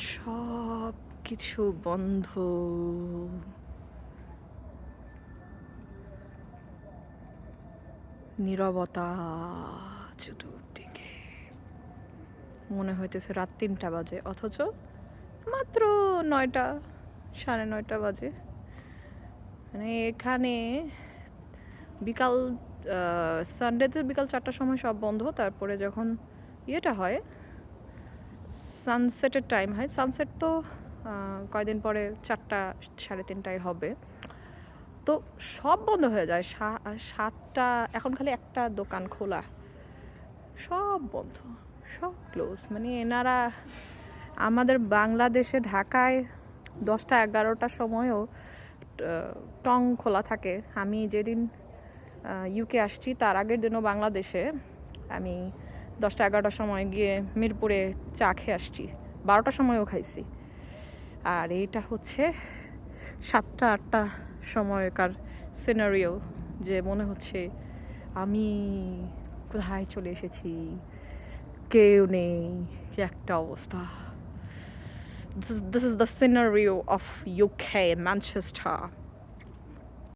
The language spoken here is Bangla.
সব কিছু বন্ধ। নীরবতা চতুর্দিকে। মনে হইতেছে রাত ৩টা বাজে, অথচ মাত্র ৯টা, ৯:৩০ বাজে। মানে এখানে বিকাল সানডেতে বিকাল ৪টার সময় সব বন্ধ। তারপরে যখন ইয়েটা হয়, সানসেটের টাইম হয়, সানসেট তো কয়দিন পরে ৪টা ৩:৩০টায় হবে, তো সব বন্ধ হয়ে যায়। ৭টা, এখন খালি একটা দোকান খোলা, সব বন্ধ, সব ক্লোজ। মানে এনারা আমাদের বাংলাদেশে ঢাকায় 10টা 11টার সময়ও টং খোলা থাকে। আমি যেদিন ইউকে আসছি তার আগের দিনও বাংলাদেশে আমি 10টা 11টার সময় গিয়ে মিরপুরে চা খেয়ে আসছি, 12টার সময়ও খাইছি। আর এইটা হচ্ছে 7টা 8টা সময়কার সিনারিও, যে মনে হচ্ছে আমি কোথায় চলে এসেছি, কেউ নেই, কি একটা অবস্থা। This is the scenario of UK, Manchester.